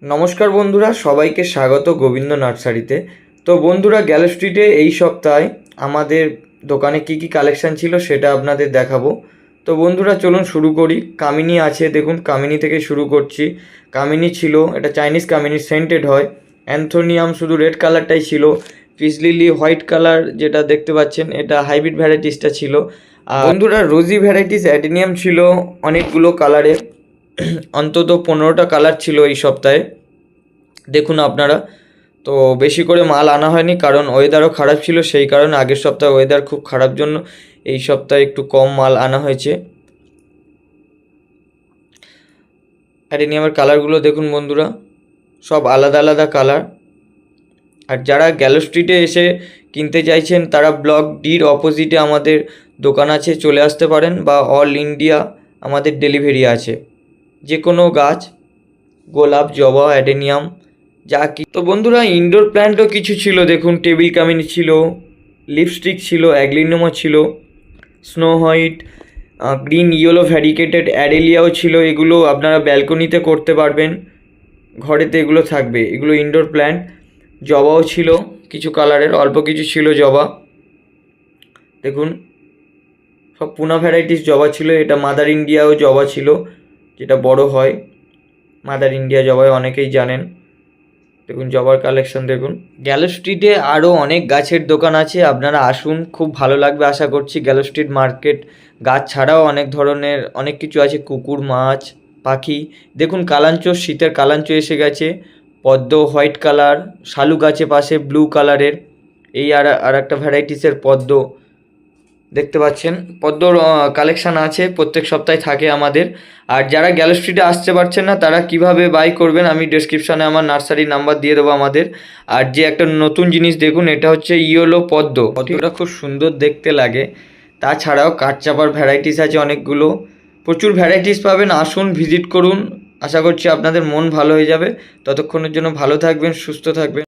নমস্কার বন্ধুরা, সবাইকে স্বাগত গোবিন্দ নার্সারিতে। তো বন্ধুরা, গ্যালো স্ট্রিটে এই সপ্তাহে আমাদের দোকানে কি কি কালেকশান ছিল সেটা আপনাদের দেখাবো। তো বন্ধুরা চলুন শুরু করি। কামিনী আছে, দেখুন কামিনী থেকে শুরু করছি। কামিনী ছিল, এটা চাইনিজ কামিনী, সেন্টেড হয়। অ্যান্থোনিয়াম শুধু রেড কালারটাই ছিল। পিস লিলি হোয়াইট কালার যেটা দেখতে পাচ্ছেন, এটা হাইব্রিড ভ্যারাইটিসটা ছিল। আর বন্ধুরা রোজি ভ্যারাইটিস অ্যাডেনিয়াম ছিল অনেকগুলো কালারের, অন্তত 15টা কালার ছিল এই সপ্তাহে। দেখুন আপনারা, তো বেশি করে মাল আনা হয়নি কারণ ওয়েদারও খারাপ ছিল, সেই কারণে আগের সপ্তাহে ওয়েদার খুব খারাপ জন্য এই সপ্তাহে একটু কম মাল আনা হয়েছে। অ্যাডেনিয়ামের কালারগুলো দেখুন বন্ধুরা, সব আলাদা আলাদা কালার। আর যারা গ্যালো স্ট্রিটে এসে কিনতে চাইছেন তারা ব্লক ডির অপোজিটে আমাদের দোকান আছে, চলে আসতে পারেন, বা অল ইন্ডিয়া আমাদের ডেলিভারি আছে। যে কোনো গাছ, গোলাপ, জবা, অ্যাডেনিয়াম, যা কি। তো বন্ধুরা ইনডোর প্ল্যান্টও কিছু ছিল, দেখুন টেবিল কামিনী ছিল, লিপস্টিক ছিল, অ্যাগ্লিনোমা ছিল, snow white, green yellow variegated অ্যাডেলিয়াও ছিল। এগুলো আপনারা ব্যালকনিতে করতে পারবেন, ঘরেতে এগুলো থাকবে, এগুলো ইনডোর প্ল্যান্ট। জবাও ছিল কিছু কালারের, অল্প কিছু ছিল জবা। দেখুন সব পুনা ভ্যারাইটিস জবা ছিল। এটা মাদার ইন্ডিয়াও জবা ছিল, যেটা বড় হয়। মাদার ইন্ডিয়া জবাই অনেকেই জানেন। দেখুন জবার কালেকশন দেখুন। গ্যালো স্ট্রিটে আরও অনেক গাছের দোকান আছে, আপনারা আসুন, খুব ভালো লাগবে আশা করছি। গ্যালো স্ট্রিট মার্কেট গাছ ছাড়াও অনেক ধরনের অনেক কিছু আছে, কুকুর, মাছ, পাখি। দেখুন কালাঞ্চ, শীতের কালাঞ্চ এসে গেছে, পদ্ম হোয়াইট কালার, শালুক আছে পাশে ব্লু কালারের। এই আর একটা ভ্যারাইটিসের পদ্ম দেখতে পাচ্ছেন। পদ্মর কালেকশান আছে, প্রত্যেক সপ্তাহে থাকে আমাদের। আর যারা গ্যালো স্ট্রিটে আসতে পারছেন না তারা কিভাবে বাই করবেন আমি ডেসক্রিপশানে আমার নার্সারির নাম্বার দিয়ে দেবো আমাদের। আর যে একটা নতুন জিনিস দেখুন, এটা হচ্ছে ইয়েলো পদ্ম। পদ্মটা খুব সুন্দর দেখতে লাগে। তাছাড়াও কাঠচাপার ভ্যারাইটিস আছে অনেকগুলো, প্রচুর ভ্যারাইটিস পাবেন। আসুন, ভিজিট করুন, আশা করছি আপনাদের মন ভালো হয়ে যাবে। ততক্ষণের জন্য ভালো থাকবেন, সুস্থ থাকবেন।